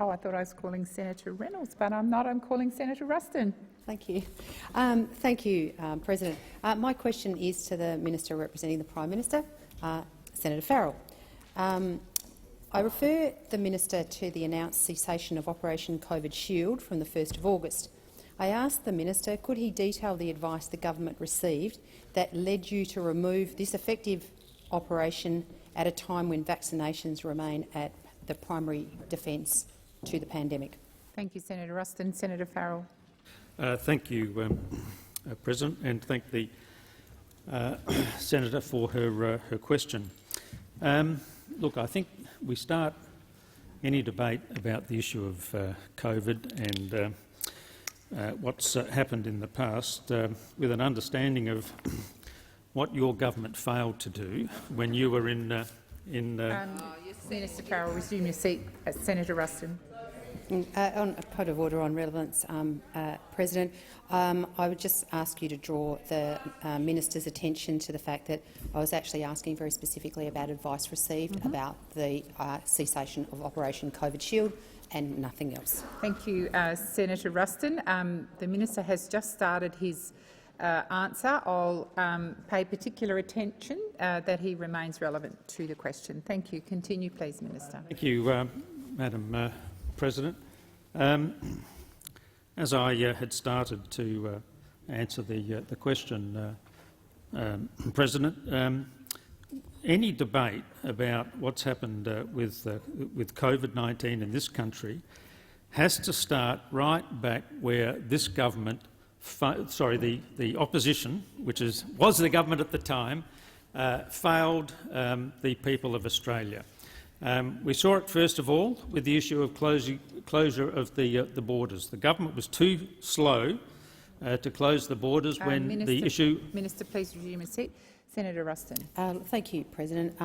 Oh, I thought I was calling Senator Reynolds, but I'm not. I'm calling Senator Ruston. Thank you. President. My question is to the Minister representing the Prime Minister, Senator Farrell. I refer the Minister to the announced cessation of Operation COVID Shield from the 1st of August. I asked the Minister, could he detail the advice the government received that led you to remove this effective operation at a time when vaccinations remain at the primary defence to the pandemic? Thank you, Senator Ruston. Senator Farrell. Thank you, President, and thank the Senator for her question. Look, I think we start any debate about the issue of COVID and what's happened in the past with an understanding of what your government failed to do when you were in. Minister Farrell, resume your seat. Senator Ruston. On a point of order on relevance, President, I would just ask you to draw the Minister's attention to the fact that I was actually asking very specifically about advice received about the cessation of Operation COVID Shield and nothing else. Thank you, Senator Ruston. The Minister has just started his answer. I'll pay particular attention that he remains relevant to the question. Thank you. Continue, please, Minister. Thank you, Madam President. As I had started to answer the question, President, any debate about what's happened with COVID-19 in this country has to start right back where this government, the opposition, which was the government at the time, failed the people of Australia. We saw it first of all with the issue of closure of the borders. The government was too slow to close the borders when the issue— Minister, please resume your seat. Senator Ruston. Thank you, President.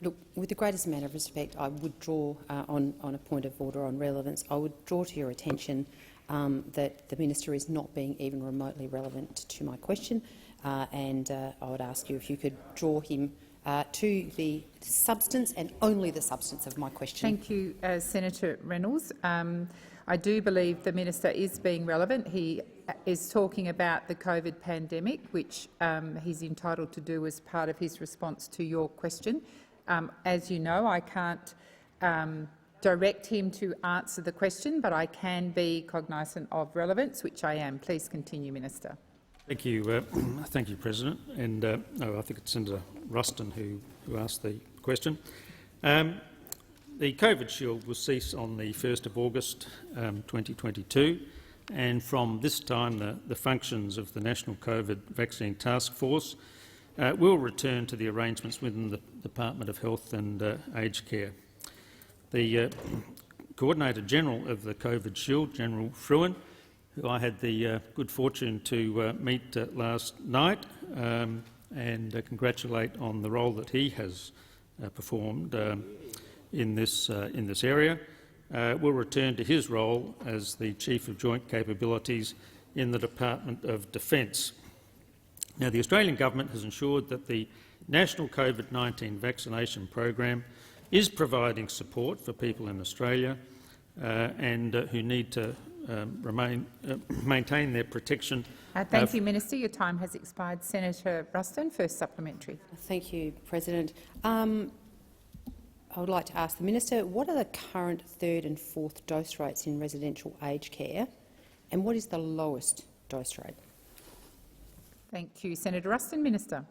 Look, with the greatest amount of respect, I would draw on a point of order on relevance. I would draw to your attention that the Minister is not being even remotely relevant to my question, and I would ask you if you could draw him to the substance and only the substance of my question. Thank you, Senator Reynolds. I do believe the Minister is being relevant. He is talking about the COVID pandemic, which he's entitled to do as part of his response to your question. As you know, I can't direct him to answer the question, but I can be cognisant of relevance, which I am. Please continue, Minister. Thank you, President. And I think it's Senator Ruston who asked the question. The COVID Shield will cease on the 1st of August 2022, and from this time the functions of the National COVID Vaccine Task Force will return to the arrangements within the Department of Health and Aged Care. The Coordinator General of the COVID Shield, General Fruin, who I had the good fortune to meet last night and congratulate on the role that he has performed in this area, will return to his role as the Chief of Joint Capabilities in the Department of Defence. Now, the Australian Government has ensured that the National COVID-19 vaccination program is providing support for people in Australia and who need to maintain their protection. Thank you, Minister. Your time has expired. Senator Ruston, first supplementary. Thank you, President. I would like to ask the Minister, what are the current third and fourth dose rates in residential aged care, and what is the lowest dose rate? Thank you. Senator Ruston, Minister.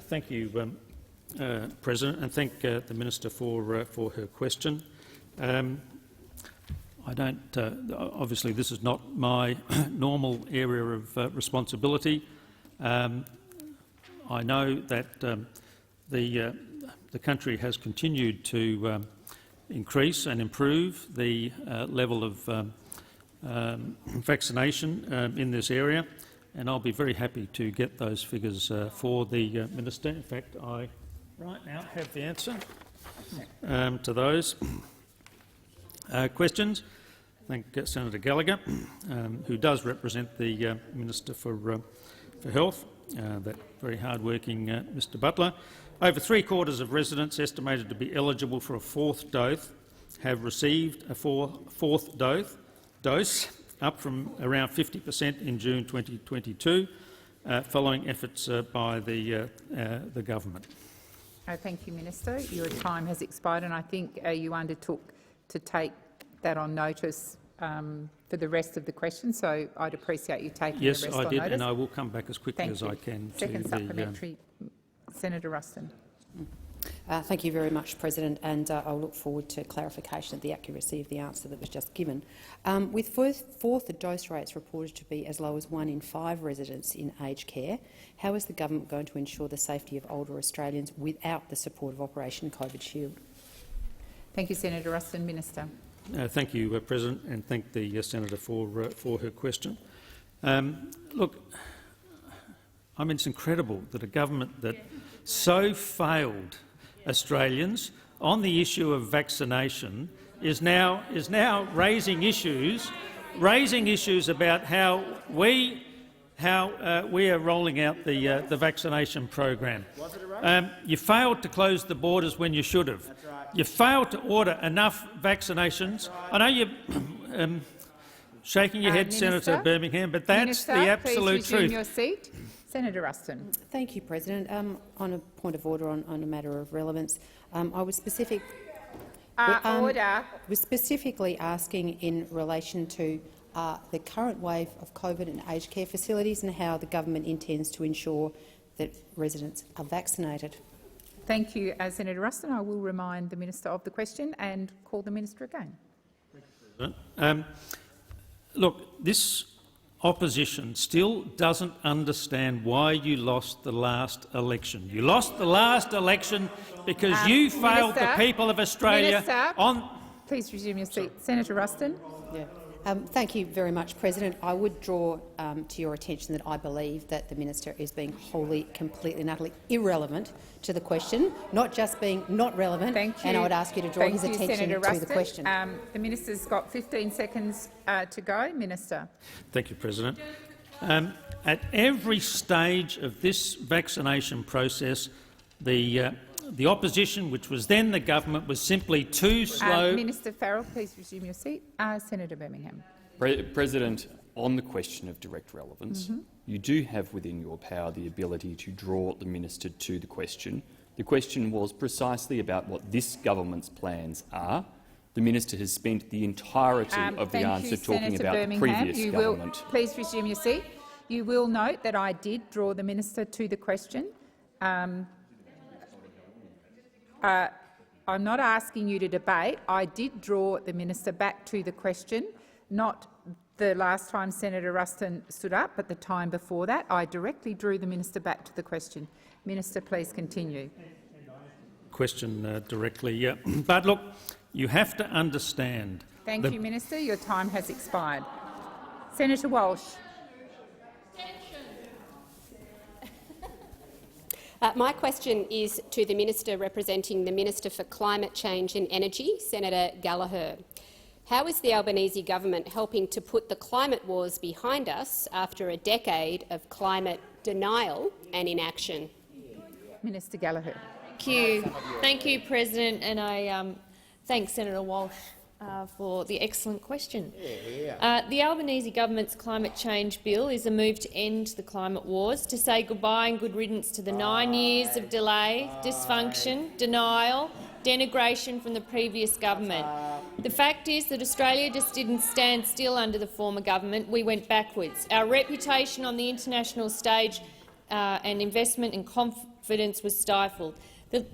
Thank you, President, and thank the Minister for her question. I don't. Obviously, this is not my normal area of responsibility. I know that the country has continued to increase and improve the level of vaccination in this area, and I'll be very happy to get those figures for the Minister. In fact, I right now have the answer to those questions. Thank Senator Gallagher, who does represent the Minister for Health, that very hard-working Mr Butler. Over 3/4 of residents estimated to be eligible for a fourth dose have received a fourth dose, up from around 50% in June 2022, following efforts by the government. Thank you, Minister. Your time has expired, and I think you undertook to take that on notice for the rest of the questions, so I'd appreciate you taking the rest on notice. Yes, I did, and I will come back as quickly as I can. Second supplementary, Senator Ruston. Thank you very much, President, and I'll look forward to clarification of the accuracy of the answer that was just given. With fourth dose rates reported to be as low as 1 in 5 residents in aged care, how is the government going to ensure the safety of older Australians without the support of Operation COVID Shield? Thank you, Senator Ruston. Minister. Thank you, President, and thank the senator for her question. Look, I mean, it's incredible that a government that so failed Australians on the issue of vaccination is now raising issues about how we are rolling out the vaccination program. You failed to close the borders when you should have. You failed to order enough vaccinations. I know you're shaking your head, Minister, Senator Birmingham, but that's the absolute please truth. resume your seat. Senator Ruston. Thank you, President. On a point of order on a matter of relevance, I was was specifically asking in relation to the current wave of COVID in aged care facilities and how the government intends to ensure that residents are vaccinated. Thank you, Senator Ruston. I will remind the Minister of the question and call the Minister again. Thank you, President. Look, this opposition still doesn't understand why you lost the last election. You lost the last election because you failed the people of Australia on— Please resume your seat. Senator Ruston. Yeah. Thank you very much, President. I would draw to your attention that I believe that the minister is being wholly, completely and utterly irrelevant to the question, not just being not relevant. Thank you. And I would ask you to draw his attention to the question. The minister's got 15 seconds to go. Minister. Thank you, President. At every stage of this vaccination process, the opposition, which was then the government, was simply too slow. Minister Farrell, please resume your seat. Senator Birmingham. President, on the question of direct relevance, you do have within your power the ability to draw the minister to the question. The question was precisely about what this government's plans are. The minister has spent the entirety of the answer talking about the previous government. Please resume your seat. You will note that I did draw the minister to the question. I'm not asking you to debate. I did draw the minister back to the question, not the last time Senator Ruston stood up, but the time before that. I directly drew the minister back to the question. Minister, please continue. Question directly, yeah. But look, you have to understand— Thank you, Minister. Your time has expired. Senator Walsh. My question is to the Minister representing the Minister for Climate Change and Energy, Senator Gallagher. How is the Albanese government helping to put the climate wars behind us after a decade of climate denial and inaction? Minister Gallagher. Thank you, President, and I thank Senator Walsh for the excellent question. The Albanese government's climate change bill is a move to end the climate wars, to say goodbye and good riddance to the 9 years of delay, dysfunction, denial, denigration from the previous government. The fact is that Australia just didn't stand still under the former government. We went backwards. Our reputation on the international stage and investment and confidence was stifled.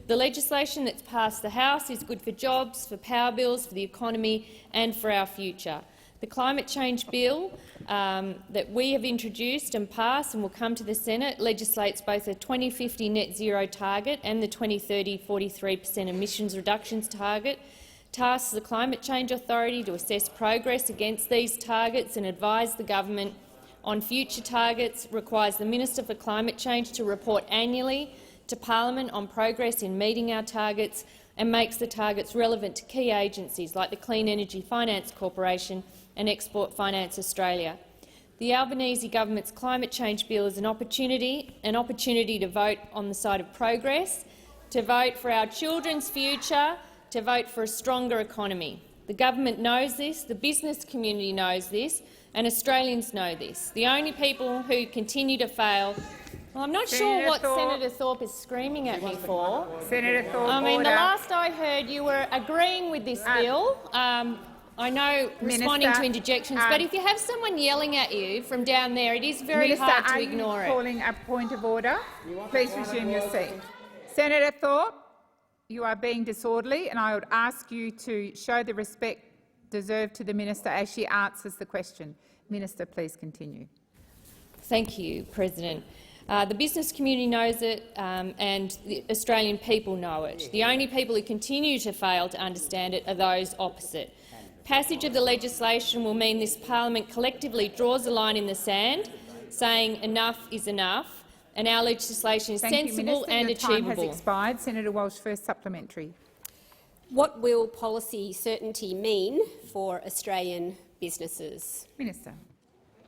The legislation that's passed the House is good for jobs, for power bills, for the economy and for our future. The climate change bill that we have introduced and passed and will come to the Senate legislates both a 2050 net zero target and the 2030 43% emissions reductions target, tasks the Climate Change Authority to assess progress against these targets and advise the government on future targets, requires the Minister for Climate Change to report annually to Parliament on progress in meeting our targets, and makes the targets relevant to key agencies like the Clean Energy Finance Corporation and Export Finance Australia. The Albanese government's climate change bill is an opportunity to vote on the side of progress, to vote for our children's future, to vote for a stronger economy. The government knows this, the business community knows this, and Australians know this. The only people who continue to fail— Well, I'm not sure what Senator Thorpe is screaming at me for. Senator Thorpe, I mean, order. the last I heard, you were agreeing with this bill. I know responding to interjections, but if you have someone yelling at you from down there, it is very hard to ignore are it. you calling a point of order? Please resume your seat. Senator Thorpe, you are being disorderly, and I would ask you to show the respect deserved to the minister as she answers the question. Minister, please continue. Thank you, President. The business community knows it, and the Australian people know it. The only people who continue to fail to understand it are those opposite. Passage of the legislation will mean this parliament collectively draws a line in the sand, saying enough is enough, and our legislation is sensible and achievable. Your time has expired. Senator Walsh, first supplementary. What will policy certainty mean for Australian businesses? Minister.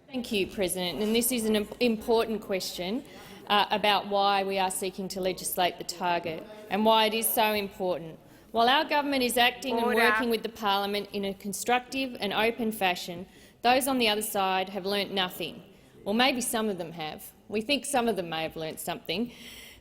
Thank you, President. And this is an important question about why we are seeking to legislate the target and why it is so important. While our government is acting and working with the parliament in a constructive and open fashion, those on the other side have learnt nothing. Or maybe some of them have. We think some of them may have learnt something.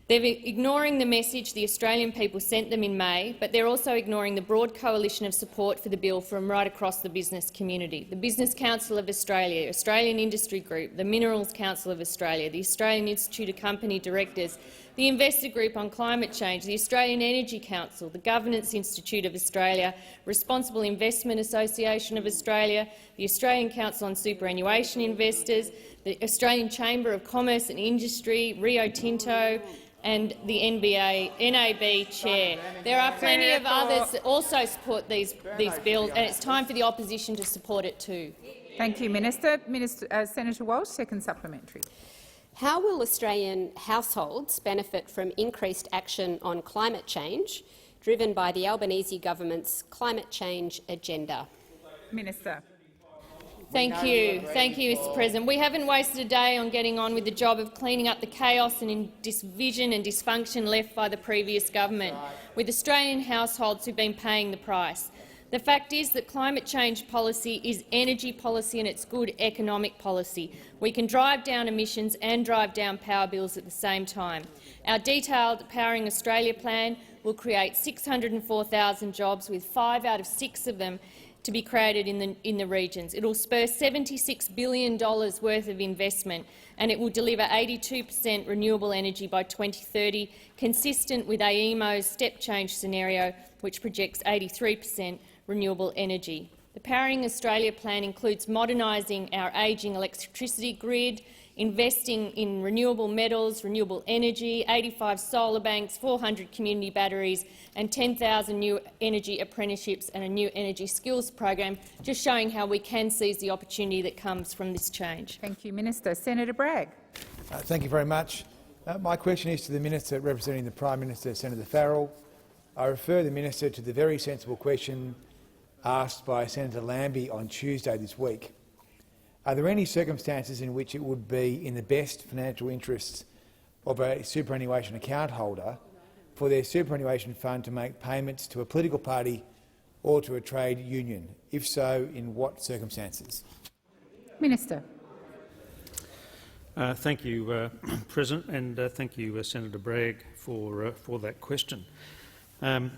They're ignoring the message the Australian people sent them in May, but they're also ignoring the broad coalition of support for the bill from right across the business community. The Business Council of Australia, Australian Industry Group, the Minerals Council of Australia, the Australian Institute of Company Directors, the Investor Group on Climate Change, the Australian Energy Council, the Governance Institute of Australia, Responsible Investment Association of Australia, the Australian Council on Superannuation Investors, the Australian Chamber of Commerce and Industry, Rio Tinto, and the NAB chair. There are plenty of others that also support these bills, and it's time for the opposition to support it too. Thank you, Minister. Senator Walsh, second supplementary. How will Australian households benefit from increased action on climate change driven by the Albanese government's climate change agenda? Minister. Thank you, Mr. President. We haven't wasted a day on getting on with the job of cleaning up the chaos and division and dysfunction left by the previous government, with Australian households who've been paying the price. The fact is that climate change policy is energy policy and it's good economic policy. We can drive down emissions and drive down power bills at the same time. Our detailed Powering Australia plan will create 604,000 jobs, with 5 out of 6 of them to be created in the regions. It will spur $76 billion worth of investment, and it will deliver 82% renewable energy by 2030, consistent with AEMO's step change scenario, which projects 83% renewable energy. The Powering Australia plan includes modernising our ageing electricity grid, investing in renewable metals, renewable energy, 85 solar banks, 400 community batteries and 10,000 new energy apprenticeships and a new energy skills program, just showing how we can seize the opportunity that comes from this change. Thank you, Minister. Senator Bragg. Thank you very much. My question is to the Minister representing the Prime Minister, Senator Farrell. I refer the Minister to the very sensible question asked by Senator Lambie on Tuesday this week. Are there any circumstances in which it would be in the best financial interests of a superannuation account holder for their superannuation fund to make payments to a political party or to a trade union? If so, in what circumstances? Minister. Thank you, President, and thank you, Senator Bragg, for that question. I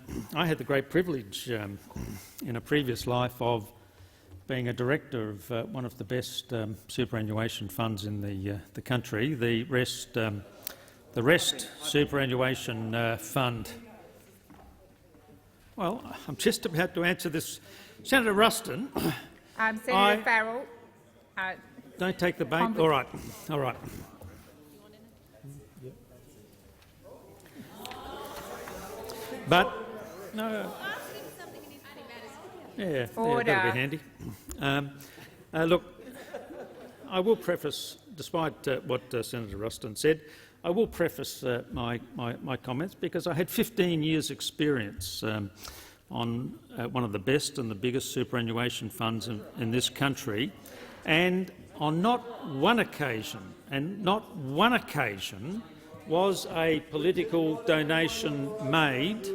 had the great privilege in a previous life of being a director of one of the best superannuation funds in the country, the Rest Superannuation Fund. Well, I'm just about to answer this. Senator Ruston. Senator Farrell. Don't take the bait. All right. All right. But no. Yeah, that'll be handy. Look, I will preface, despite what Senator Ruston said, I will preface my comments because I had 15 years' experience on one of the best and the biggest superannuation funds in this country, and on not one occasion, was a political donation made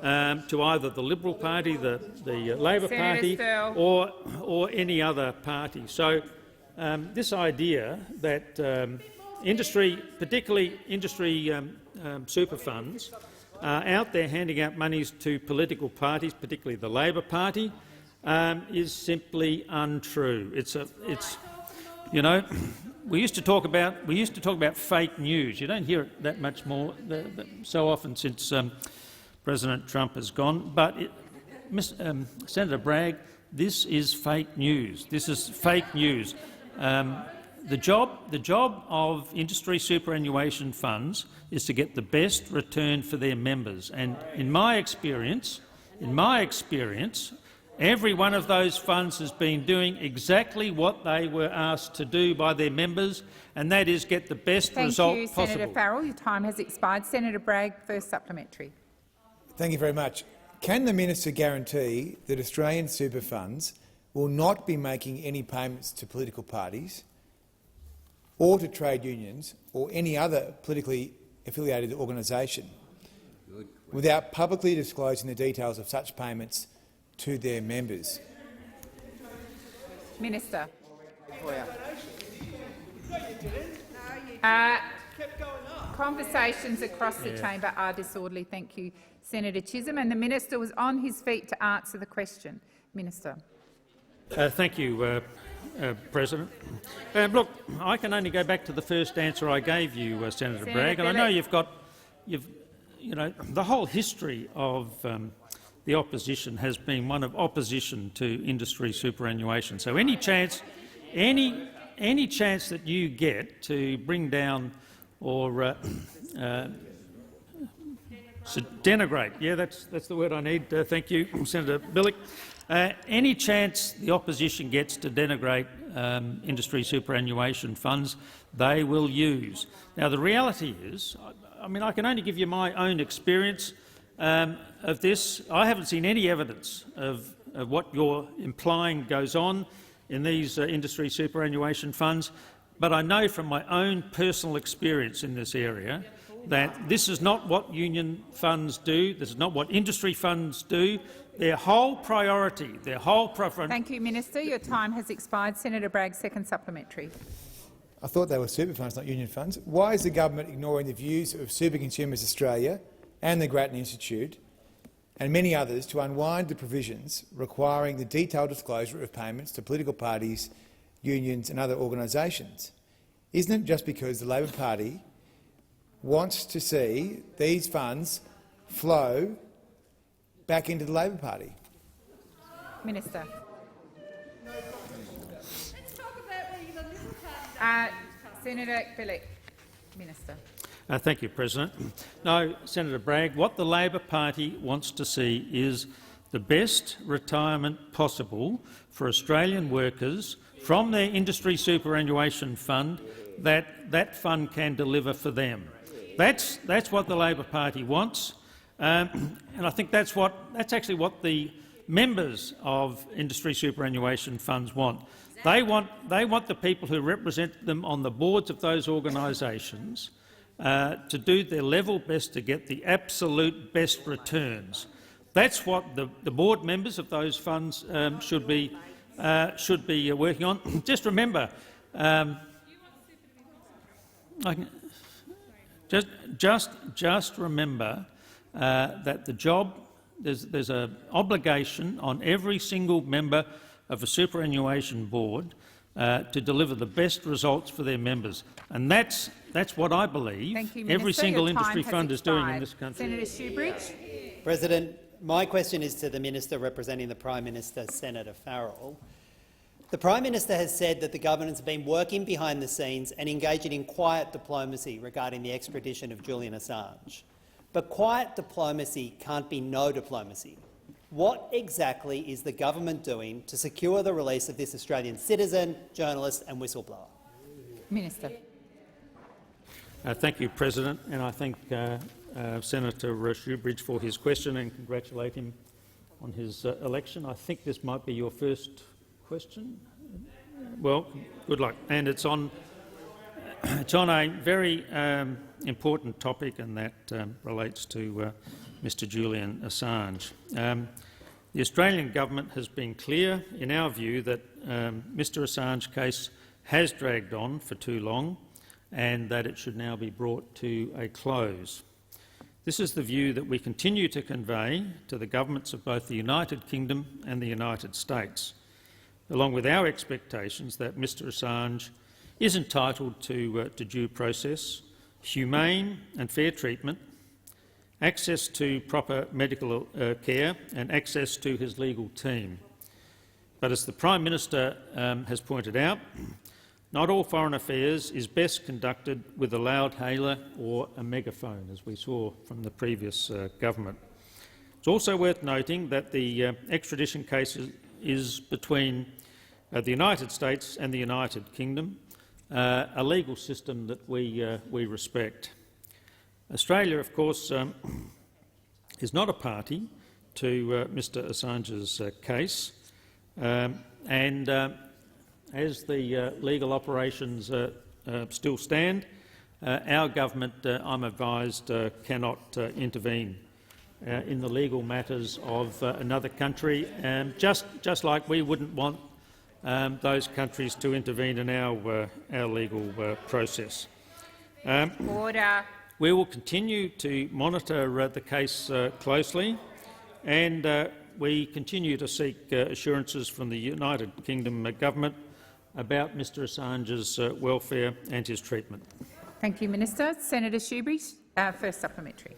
to either the Liberal Party, the Labor Senator Party, Sterle. or any other party. So this idea that industry, particularly industry super funds, are out there handing out monies to political parties, particularly the Labor Party, is simply untrue. It's you know, we used to talk about fake news. You don't hear it that much more so often since President Trump has gone. But Senator Bragg, this is fake news. This is fake news. The job of industry superannuation funds is to get the best return for their members. And in my experience, every one of those funds has been doing exactly what they were asked to do by their members, and that is get the best result possible. Thank you, Senator Farrell. Your time has expired. Senator Bragg, first supplementary. Thank you very much. Can the minister guarantee that Australian super funds will not be making any payments to political parties or to trade unions or any other politically affiliated organisation without publicly disclosing the details of such payments to their members? Minister. Conversations across the chamber are disorderly. Thank you, Senator Chisholm. And the minister was on his feet to answer the question. Minister. Thank you, President. Look, I can only go back to the first answer I gave you, Senator Bragg, and I know you know, the whole history of the opposition has been one of opposition to industry superannuation. So any chance that you get to bring down or denigrate, yeah, that's the word I need. Thank you, Senator Billick. Any chance the opposition gets to denigrate industry superannuation funds, they will use. Now, the reality is, I mean, I can only give you my own experience of this. I haven't seen any evidence of what you're implying goes on in these industry superannuation funds, but I know from my own personal experience in this area that this is not what union funds do, this is not what industry funds do. Their whole priority, Thank you, Minister. Your time has expired. Senator Bragg, second supplementary. I thought they were super funds, not union funds. Why is the government ignoring the views of Super Consumers Australia and the Grattan Institute and many others to unwind the provisions requiring the detailed disclosure of payments to political parties, unions and other organisations? Isn't it just because the Labor Party wants to see these funds flow back into the Labor Party? Minister. Senator Billick. Minister. Thank you, President. No, Senator Bragg, what the Labor Party wants to see is the best retirement possible for Australian workers from their industry superannuation fund that fund can deliver for them. That's what the Labor Party wants, and I think that's actually what the members of industry superannuation funds want. They want the people who represent them on the boards of those organisations to do their level best to get the absolute best returns. That's what the board members of those funds should be working on. Just remember, just remember that the job, there's an obligation on every single member of a superannuation board to deliver the best results for their members, and that's what I believe every single industry fund is doing in this country. Senator Shoebridge. President, my question is to the Minister representing the Prime Minister, Senator Farrell. The Prime Minister has said that the government has been working behind the scenes and engaging in quiet diplomacy regarding the extradition of Julian Assange. But quiet diplomacy can't be no diplomacy. What exactly is the government doing to secure the release of this Australian citizen, journalist and whistleblower? Minister. Thank you, President, and I thank Senator Shoebridge for his question and congratulate him on his election. I think this might be your first question. Well, good luck. And it's on a very important topic, and that relates to Mr Julian Assange. The Australian government has been clear, in our view, that Mr Assange's case has dragged on for too long and that it should now be brought to a close. This is the view that we continue to convey to the governments of both the United Kingdom and the United States, along with our expectations that Mr Assange is entitled to due process, humane and fair treatment, access to proper medical care and access to his legal team. But as the Prime Minister has pointed out, not all foreign affairs is best conducted with a loudhailer or a megaphone, as we saw from the previous government. It's also worth noting that the extradition case is between the United States and the United Kingdom, a legal system that we respect. Australia, of course, is not a party to Mr Assange's case, and as the legal operations still stand, our government, I'm advised, cannot intervene in the legal matters of another country, just like we wouldn't want those countries to intervene in our legal process. Order. We will continue to monitor the case closely, and we continue to seek assurances from the United Kingdom government about Mr Assange's welfare and his treatment. Thank you, Minister. Senator Shoebridge, first supplementary.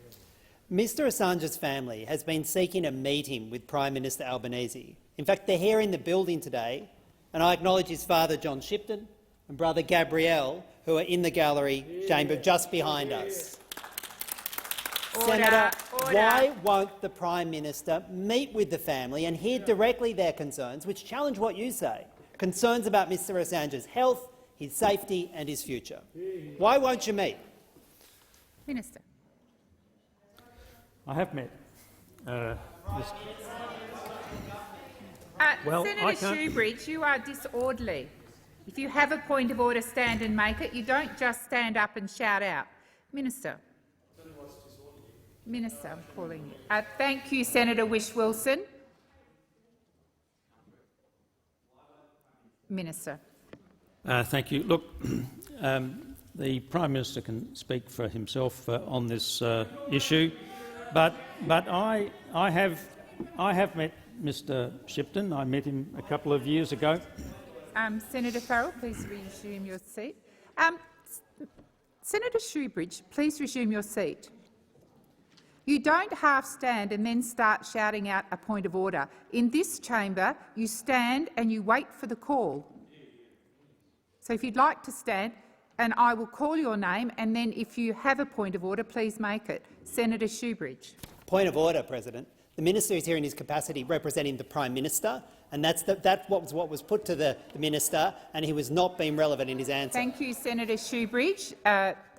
Mr Assange's family has been seeking a meeting with Prime Minister Albanese. In fact, they're here in the building today, and I acknowledge his father, John Shipton, and brother Gabrielle, who are in the gallery chamber just behind us. Order, Senator, order. why won't the Prime Minister meet with the family and hear directly their concerns, which challenge what you say, concerns about Mr Assange's health, his safety and his future? Why won't you meet? Minister. I have met Well, Senator I can't- Shoebridge, you are disorderly. If you have a point of order, stand and make it. You don't just stand up and shout out. Minister. Minister, I'm calling you. Thank you, Senator Whish-Wilson. Minister. Thank you. Look, the Prime Minister can speak for himself on this issue, but I have met Mr Shipton. I met him a couple of years ago. Senator Farrell, please resume your seat. Senator Shoebridge, please resume your seat. You don't half stand and then start shouting out a point of order. In this chamber, you stand and you wait for the call. So if you'd like to stand, and I will call your name, and then if you have a point of order, please make it. Senator Shoebridge. Point of order, President. The minister is here in his capacity representing the Prime Minister, and that's what was put to the minister, and he was not being relevant in his answer. Thank you, Senator Shoebridge.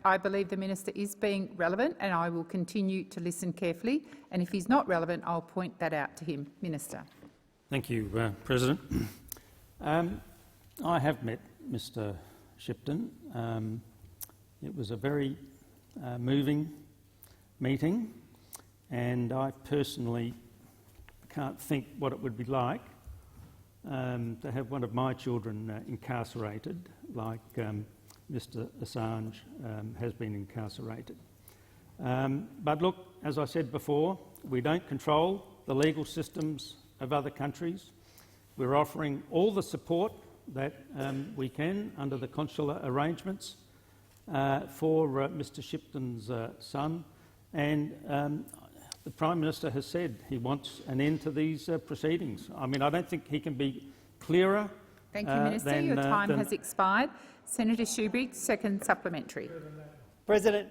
I believe the minister is being relevant, and I will continue to listen carefully. And if he's not relevant, I'll point that out to him. Minister. Thank you, President. I have met Mr Shipton. It was a very moving meeting, and I personally can't think what it would be like to have one of my children incarcerated like Mr Assange has been incarcerated. But look, as I said before, we don't control the legal systems of other countries. We're offering all the support that we can under the consular arrangements for Mr Shipton's son, and the Prime Minister has said he wants an end to these proceedings. I mean, I don't think he can be clearer. Thank you, Minister. Your time has expired. Senator Shoebridge, second supplementary. President,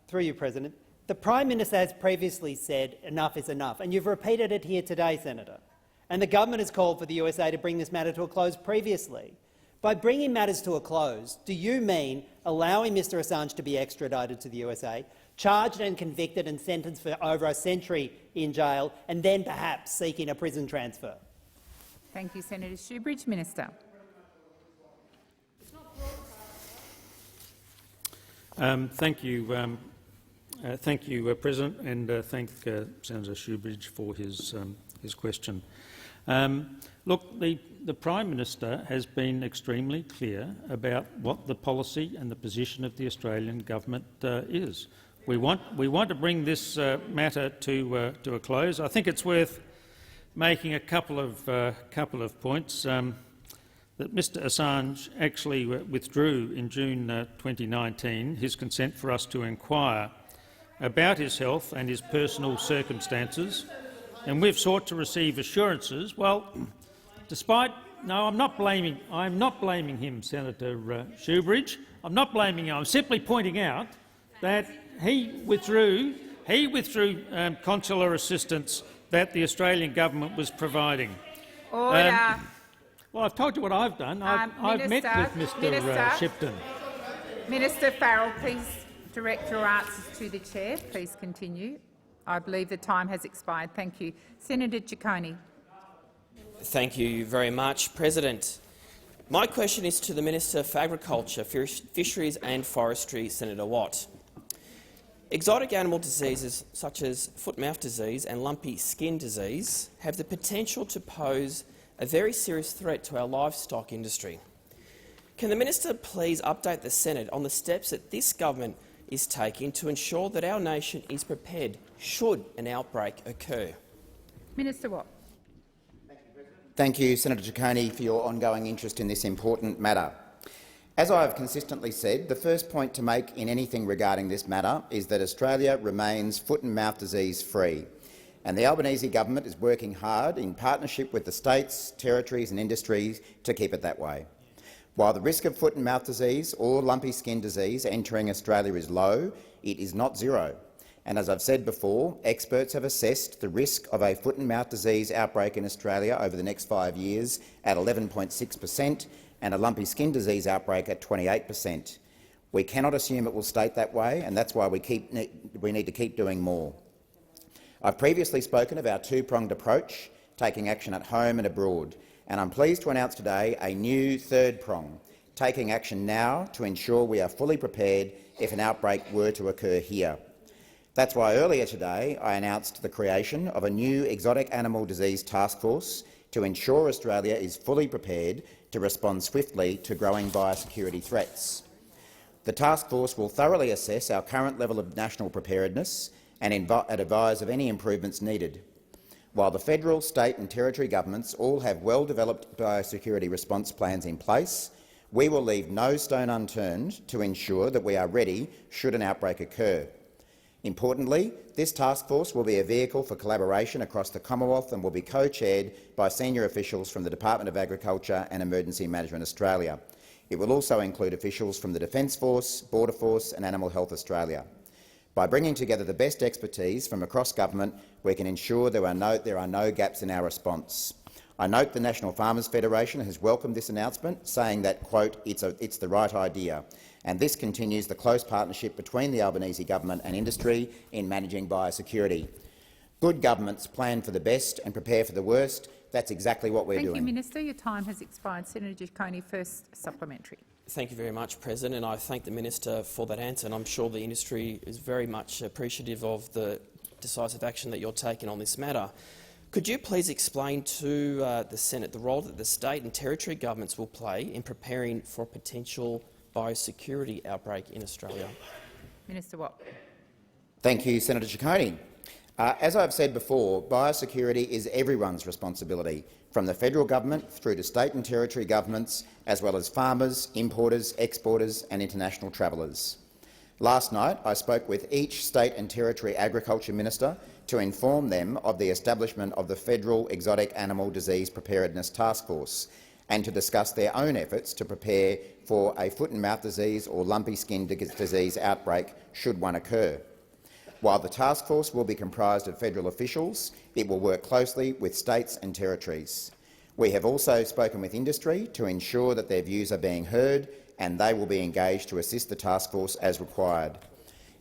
through you, President, the Prime Minister has previously said enough is enough, and you've repeated it here today, Senator. And the government has called for the USA to bring this matter to a close previously. By bringing matters to a close, do you mean allowing Mr Assange to be extradited to the USA, charged and convicted and sentenced for over a century in jail, and then perhaps seeking a prison transfer? Thank you, Senator Shoebridge. Minister. Thank you, Thank you, President, and thank Senator Shoebridge for his question. Look, the Prime Minister has been extremely clear about what the policy and the position of the Australian government is. We want to bring this matter to a close. I think it's worth making a couple of points. That Mr Assange actually withdrew in June 2019 his consent for us to inquire about his health and his personal circumstances, and we've sought to receive assurances. Well, I'm not blaming him, Senator Shoebridge. I'm not blaming him. I'm simply pointing out that he withdrew consular assistance that the Australian government was providing. Order. Well, I've told you what I've done. I've met with Mr Shipton. Minister Farrell, please direct your answers to the chair. Please continue. I believe the time has expired. Thank you. Senator Ciccone. Thank you very much, President. My question is to the Minister for Agriculture, Fisheries and Forestry, Senator Watt. Exotic animal diseases such as foot-and-mouth disease and lumpy skin disease have the potential to pose a very serious threat to our livestock industry. Can the Minister please update the Senate on the steps that this government is taking to ensure that our nation is prepared should an outbreak occur? Minister Watt. Thank you, Senator Ciccone, for your ongoing interest in this important matter. As I have consistently said, the first point to make in anything regarding this matter is that Australia remains foot-and-mouth disease free, and the Albanese government is working hard in partnership with the states, territories and industries to keep it that way. While the risk of foot-and-mouth disease or lumpy skin disease entering Australia is low, it is not zero. And as I've said before, experts have assessed the risk of a foot-and-mouth disease outbreak in Australia over the next 5 years at 11.6% and a lumpy skin disease outbreak at 28%. We cannot assume it will stay that way, and that's why we need to keep doing more. I've previously spoken of our two-pronged approach, taking action at home and abroad, and I'm pleased to announce today a new third prong, taking action now to ensure we are fully prepared if an outbreak were to occur here. That's why earlier today I announced the creation of a new exotic animal disease task force to ensure Australia is fully prepared to respond swiftly to growing biosecurity threats. The task force will thoroughly assess our current level of national preparedness and advise of any improvements needed. While the federal, state and territory governments all have well-developed biosecurity response plans in place, we will leave no stone unturned to ensure that we are ready should an outbreak occur. Importantly, this task force will be a vehicle for collaboration across the Commonwealth and will be co-chaired by senior officials from the Department of Agriculture and Emergency Management Australia. It will also include officials from the Defence Force, Border Force and Animal Health Australia. By bringing together the best expertise from across government, we can ensure there are no gaps in our response. I note the National Farmers Federation has welcomed this announcement, saying that, quote, it's the right idea, and this continues the close partnership between the Albanese government and industry in managing biosecurity. Good governments plan for the best and prepare for the worst. That's exactly what we're doing. Thank you, Minister. Your time has expired. Senator Ciccone, first supplementary. Thank you very much, President, and I thank the Minister for that answer, and I'm sure the industry is very much appreciative of the decisive action that you're taking on this matter. Could you please explain to the Senate the role that the state and territory governments will play in preparing for a potential biosecurity outbreak in Australia? Minister Watt. Thank you, Senator Ciccone. As I've said before, biosecurity is everyone's responsibility, from the federal government through to state and territory governments, as well as farmers, importers, exporters and international travellers. Last night I spoke with each state and territory agriculture minister to inform them of the establishment of the Federal Exotic Animal Disease Preparedness Task Force and to discuss their own efforts to prepare for a foot-and-mouth disease or lumpy skin disease outbreak should one occur. While the task force will be comprised of federal officials, it will work closely with states and territories. We have also spoken with industry to ensure that their views are being heard, and they will be engaged to assist the task force as required.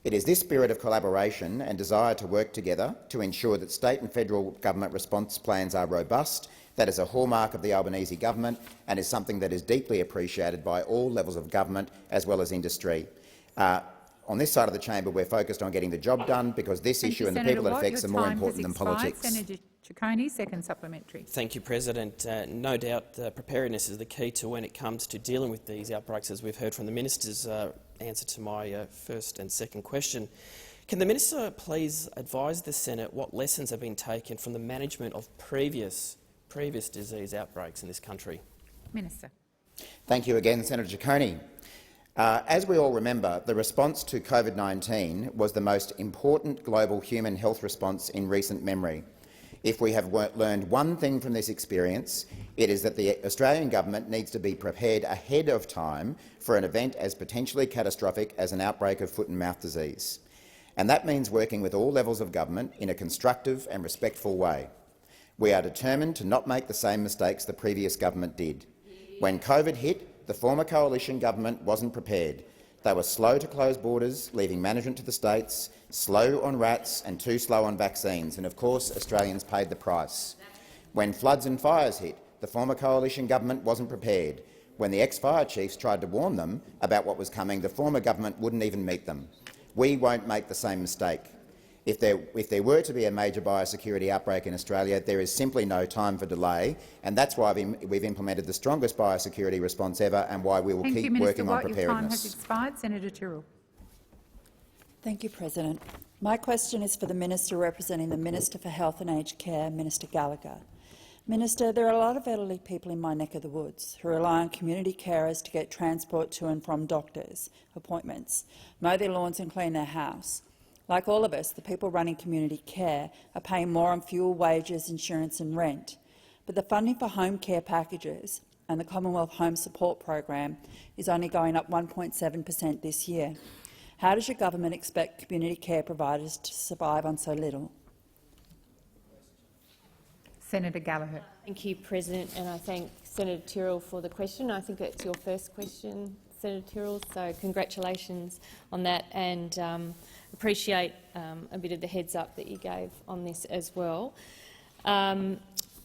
It is this spirit of collaboration and desire to work together to ensure that state and federal government response plans are robust that is a hallmark of the Albanese government and is something that is deeply appreciated by all levels of government as well as industry. on this side of the chamber, we're focused on getting the job done because this issue and the people it affects are more important than politics. Senator Ciccone, second supplementary. Thank you, President. No doubt preparedness is the key to when it comes to dealing with these outbreaks, as we've heard from the minister's answer to my first and second question. Can the minister please advise the Senate what lessons have been taken from the management of previous disease outbreaks in this country? Minister. Thank you again, Senator Ciccone. As we all remember, the response to COVID-19 was the most important global human health response in recent memory. If we have learned one thing from this experience, it is that the Australian government needs to be prepared ahead of time for an event as potentially catastrophic as an outbreak of foot and mouth disease. And that means working with all levels of government in a constructive and respectful way. We are determined to not make the same mistakes the previous government did. When COVID hit, the former coalition government wasn't prepared. They were slow to close borders, leaving management to the states, slow on rats and too slow on vaccines, and of course Australians paid the price. When floods and fires hit, the former coalition government wasn't prepared. When the ex-fire chiefs tried to warn them about what was coming, the former government wouldn't even meet them. We won't make the same mistake. If there were to be a major biosecurity outbreak in Australia, there is simply no time for delay, and that's why we've implemented the strongest biosecurity response ever and why we will keep working on preparedness. Your time has expired. Senator Tyrrell. Thank you, President. My question is for the Minister representing the Minister for Health and Aged Care, Minister Gallagher. Minister, there are a lot of elderly people in my neck of the woods who rely on community carers to get transport to and from doctors' appointments, mow their lawns and clean their house. Like all of us, the people running community care are paying more on fuel, wages, insurance and rent. But the funding for home care packages and the Commonwealth Home Support Program is only going up 1.7% this year. How does your government expect community care providers to survive on so little? Senator Gallagher. Thank you, President, and I thank Senator Tyrrell for the question. I think it's your first question, Senator Tyrrell, so congratulations on that, and appreciate a bit of the heads up that you gave on this as well.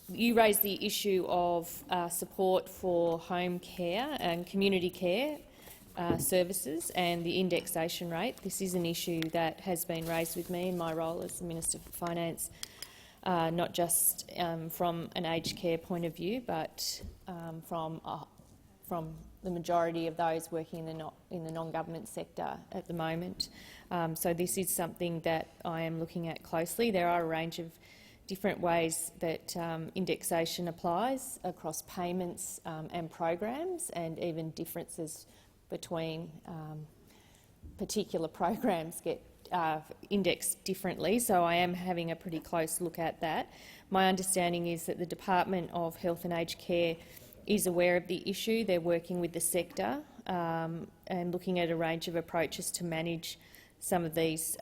You raised the issue of support for home care and community care services and the indexation rate. This is an issue that has been raised with me in my role as the Minister for Finance, not just from an aged care point of view, but from the majority of those working in the non-government sector at the moment. So this is something that I am looking at closely. There are a range of different ways that indexation applies across payments and programs, and even differences between particular programs get indexed differently, so I am having a pretty close look at that. My understanding is that the Department of Health and Aged Care is aware of the issue. They're working with the sector and looking at a range of approaches to manage some of these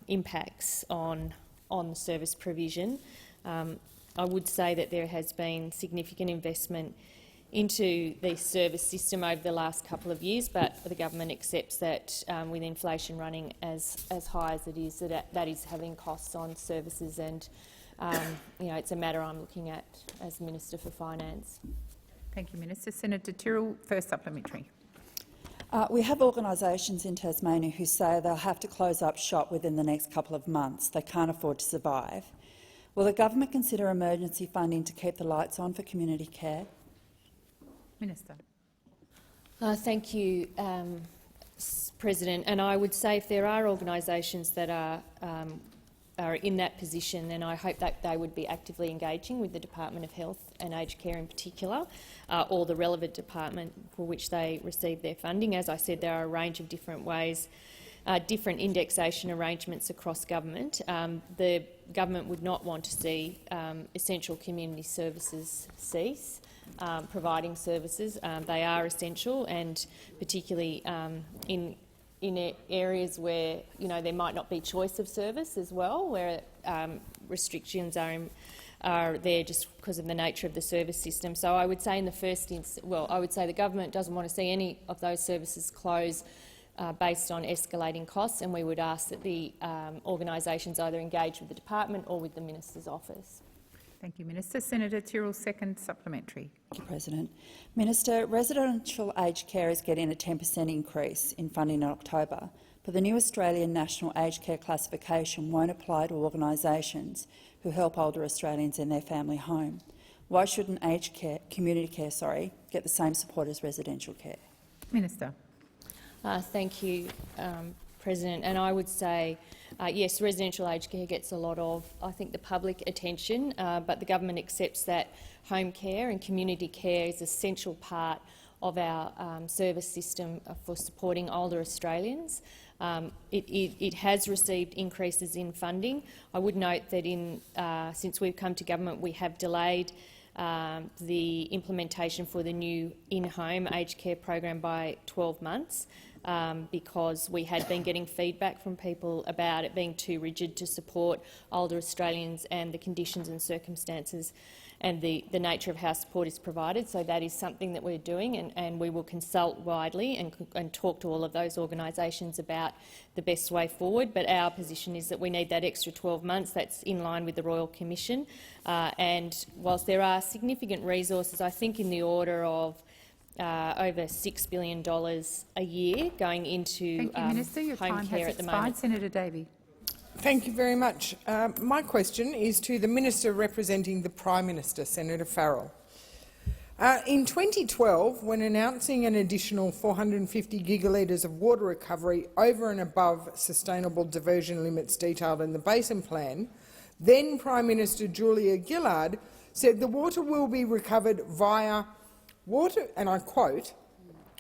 impacts on the service provision. I would say that there has been significant investment into the service system over the last couple of years, but the government accepts that with inflation running as high as it is, that is having costs on services, and it's a matter I'm looking at as Minister for Finance. Thank you, Minister. Senator Tyrrell, first supplementary. We have organisations in Tasmania who say they'll have to close up shop within the next couple of months. They can't afford to survive. Will the government consider emergency funding to keep the lights on for community care? Minister. Thank you, President. And I would say if there are organisations that are in that position, then I hope that they would be actively engaging with the Department of Health and Aged Care in particular, or the relevant department for which they receive their funding. As I said, there are a range of different ways, different indexation arrangements across government. The government would not want to see essential community services cease. Providing services. They are essential, and particularly in areas where there might not be choice of service as well, where restrictions are there just because of the nature of the service system. So I would say in the first instance, I would say the government doesn't want to see any of those services close based on escalating costs, and we would ask that the organisations either engage with the department or with the Minister's office. Thank you, Minister. Senator Tyrrell, second supplementary. Thank you, President. Minister, residential aged care is getting a 10% increase in funding in October, for the new Australian National Aged Care Classification won't apply to organisations who help older Australians in their family home. Why shouldn't aged care, community care, get the same support as residential care? Minister. Thank you, President. And I would say, yes, residential aged care gets a lot of, I think, the public attention, but the government accepts that home care and community care is an essential part of our service system for supporting older Australians. It has received increases in funding. I would note that since we've come to government, we have delayed the implementation for the new in-home aged care program by 12 months because we had been getting feedback from people about it being too rigid to support older Australians and the conditions and circumstances and the nature of how support is provided. So that is something that we're doing, and we will consult widely and talk to all of those organisations about the best way forward. But our position is that we need that extra 12 months. That's in line with the Royal Commission. And whilst there are significant resources, I think in the order of over $6 billion a year going into Thank you, Minister. Your home time care has at the expired. moment. Senator Davey. Thank you very much. My question is to the Minister representing the Prime Minister, Senator Farrell. In 2012, when announcing an additional 450 gigalitres of water recovery over and above sustainable diversion limits detailed in the Basin Plan, then Prime Minister Julia Gillard said the water will be recovered via water, and I quote,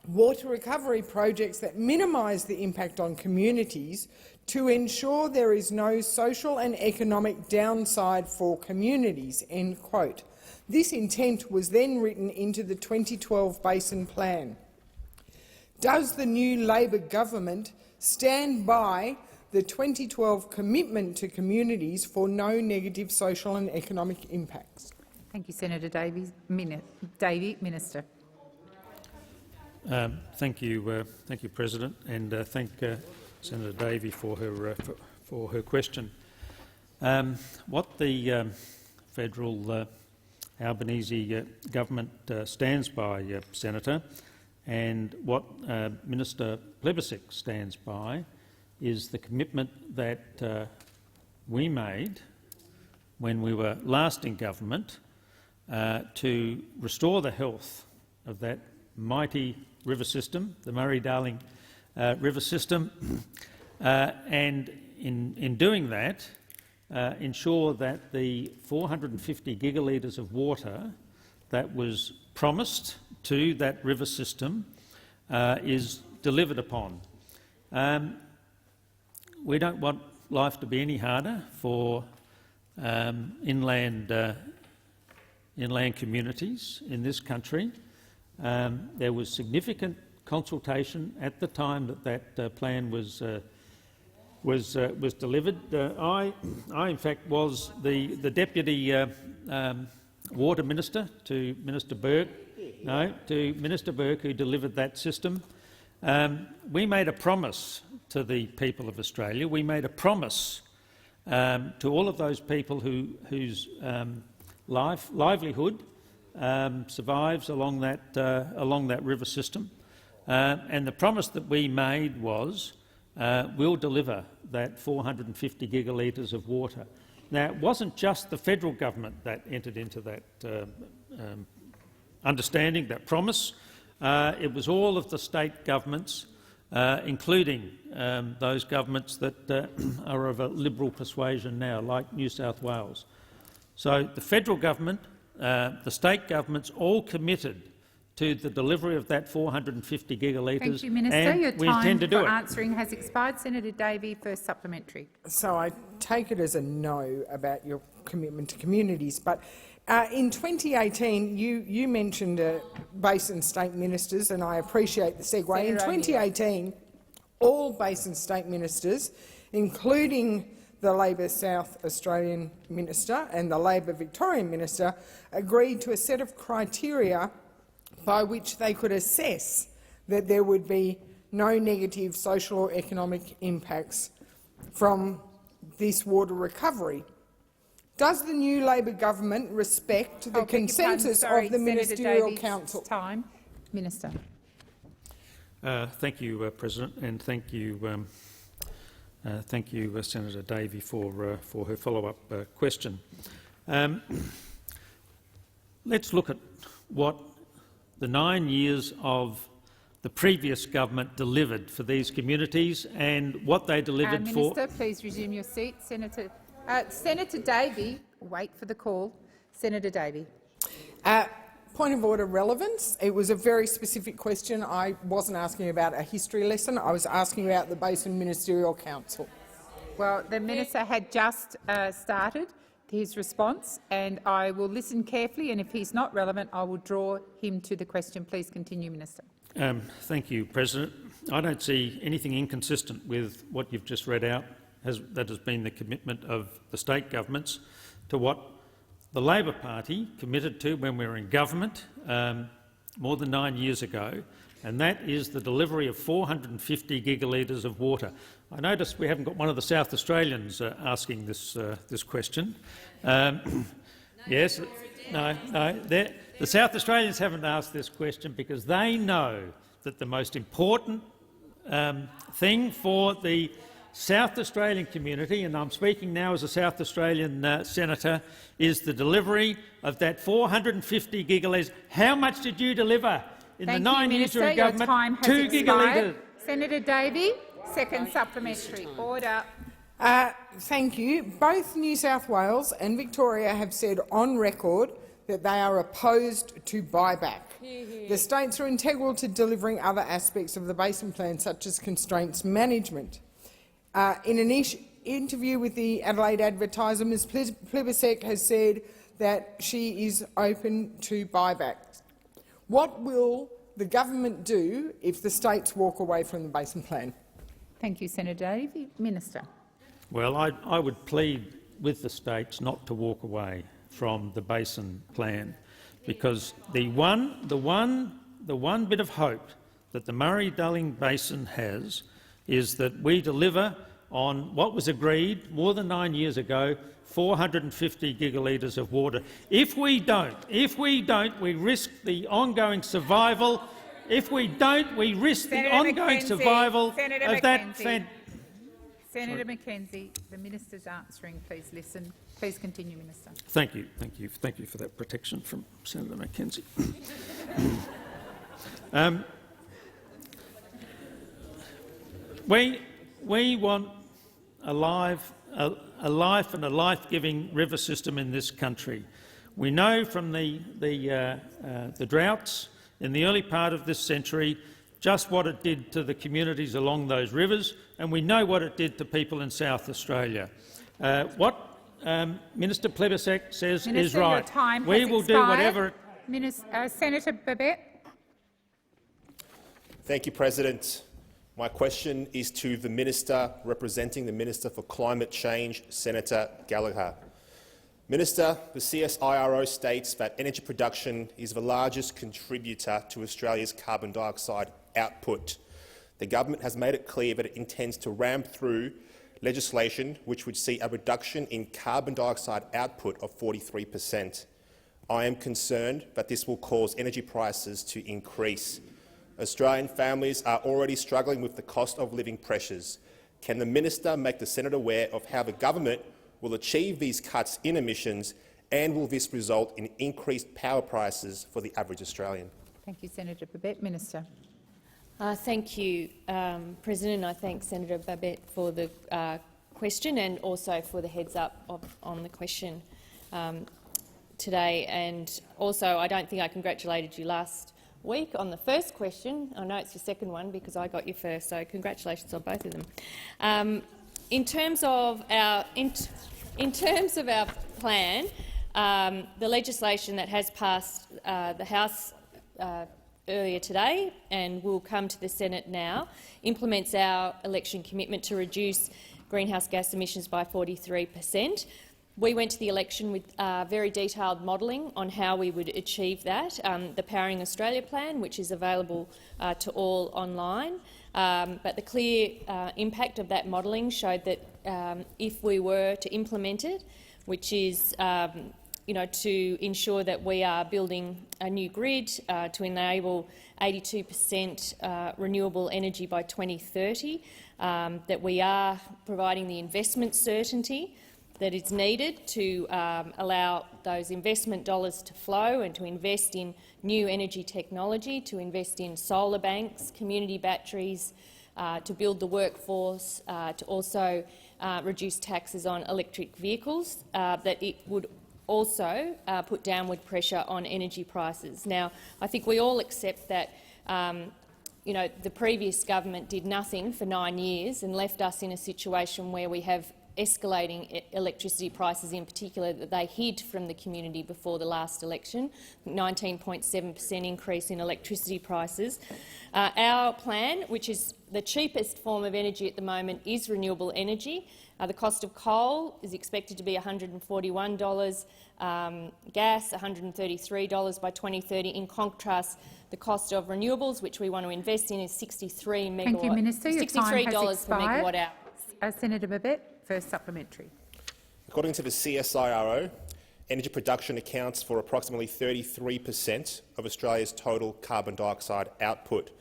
water recovery projects that minimise the impact on communities to ensure there is no social and economic downside for communities." End quote. This intent was then written into the 2012 Basin Plan. Does the new Labor government stand by the 2012 commitment to communities for no negative social and economic impacts? Thank you, Senator Davey. Minister. Thank you, President, and thank Senator Davey for her question. What the federal Albanese government stands by, Senator, and what Minister Plibersek stands by is the commitment that we made when we were last in government to restore the health of that mighty river system, the Murray-Darling river system, and in doing that, ensure that the 450 gigalitres of water that was promised to that river system is delivered upon. We don't want life to be any harder for inland communities in this country. There was significant consultation at the time that plan was delivered. I in fact was the deputy water minister to Minister Burke. To Minister Burke, who delivered that system. We made a promise to the people of Australia. We made a promise to all of those people whose livelihood survives along that river system, and the promise that we made was we'll deliver that 450 gigalitres of water. Now, it wasn't just the federal government that entered into that understanding, that promise. It was all of the state governments, including those governments that are of a Liberal persuasion now, like New South Wales. So the federal government, the state governments, all committed to the delivery of that 450 gigalitres. Thank you, Minister. And your we time intend to do for it. answering has expired. Senator Davey, first supplementary. So I take it as a no about your commitment to communities. But in 2018, you mentioned basin state ministers, and I appreciate the segue. Senator In 2018, all basin state ministers, including the Labor South Australian minister and the Labor Victorian minister, agreed to a set of criteria by which they could assess that there would be no negative social or economic impacts from this water recovery. Does the new Labor government respect the consensus of the Ministerial Council? Time. Minister. Thank you, President, and thank you, Thank you, Senator Davey, for her follow-up question. Let's look at what the 9 years of the previous government delivered for these communities and what they delivered for— Minister, please resume your seat. Senator Davey, wait for the call. Senator Davey. Point of order, relevance. It was a very specific question. I wasn't asking about a history lesson. I was asking about the Basin Ministerial Council. Well, the minister had just started his response, and I will listen carefully, and if he's not relevant, I will draw him to the question. Please continue, Minister. Thank you, President. I don't see anything inconsistent with what you've just read out. That has been the commitment of the state governments to what the Labor Party committed to when we were in government more than 9 years ago, and that is the delivery of 450 gigalitres of water. I notice we haven't got one of the South Australians asking this question. Yes, no. The South Australians haven't asked this question because they know that the most important thing for the South Australian community, and I'm speaking now as a South Australian senator, is the delivery of that 450 gigalitres. How much did you deliver in the 9 years you were in government? Your time has 2 expired. gigalitres. Senator Davey, second supplementary. Order. Thank you. Both New South Wales and Victoria have said on record that they are opposed to buyback. The states are integral to delivering other aspects of the Basin Plan, such as constraints management. In an interview with the Adelaide Advertiser, Ms Plibersek has said that she is open to buybacks. What will the government do if the states walk away from the Basin Plan? Thank you, Senator Davey. Minister. Well, I would plead with the states not to walk away from the Basin Plan, because the one bit of hope that the Murray-Darling Basin has is that we deliver on what was agreed more than 9 years ago, 450 gigalitres of water. If we don't, we risk the ongoing survival. If we don't, we risk the ongoing survival of that. Senator Mackenzie, the minister's answering. Please listen. Please continue, Minister. Thank you for that protection from Senator Mackenzie. We want a life and a life-giving river system in this country. We know from the droughts in the early part of this century just what it did to the communities along those rivers, and we know what it did to people in South Australia. What Minister Plibersek says is right. Your time we has will expired. do whatever. Senator Babet. Thank you, President. My question is to the Minister representing the Minister for Climate Change, Senator Gallagher. Minister, the CSIRO states that energy production is the largest contributor to Australia's carbon dioxide output. The government has made it clear that it intends to ram through legislation which would see a reduction in carbon dioxide output of 43%. I am concerned that this will cause energy prices to increase. Australian families are already struggling with the cost of living pressures. Can the minister make the Senate aware of how the government will achieve these cuts in emissions, and will this result in increased power prices for the average Australian? Thank you, Senator Babet. Minister. Thank you, President. I thank Senator Babet for the question and also for the heads-up on the question today. And also, I don't think I congratulated you last week on the first question. I know it's your second one because I got you first, so congratulations on both of them. In terms of our plan, the legislation that has passed the House earlier today and will come to the Senate now implements our election commitment to reduce greenhouse gas emissions by 43%. We went to the election with very detailed modelling on how we would achieve that. The Powering Australia plan, which is available to all online, but the clear impact of that modelling showed that if we were to implement it, which is to ensure that we are building a new grid to enable 82% renewable energy by 2030, that we are providing the investment certainty that is needed to allow those investment dollars to flow and to invest in new energy technology, to invest in solar banks, community batteries, to build the workforce, to also reduce taxes on electric vehicles, that it would also put downward pressure on energy prices. Now, I think we all accept that the previous government did nothing for 9 years and left us in a situation where we have escalating electricity prices, in particular, that they hid from the community before the last election, 19.7% increase in electricity prices. Our plan, which is the cheapest form of energy at the moment, is renewable energy. The cost of coal is expected to be $141, gas $133 by 2030. In contrast, the cost of renewables, which we want to invest in, is $63 Thank you, Minister. Your time has per megawatt hour. Senator Babet, first supplementary. According to the CSIRO, energy production accounts for approximately 33% of Australia's total carbon dioxide output.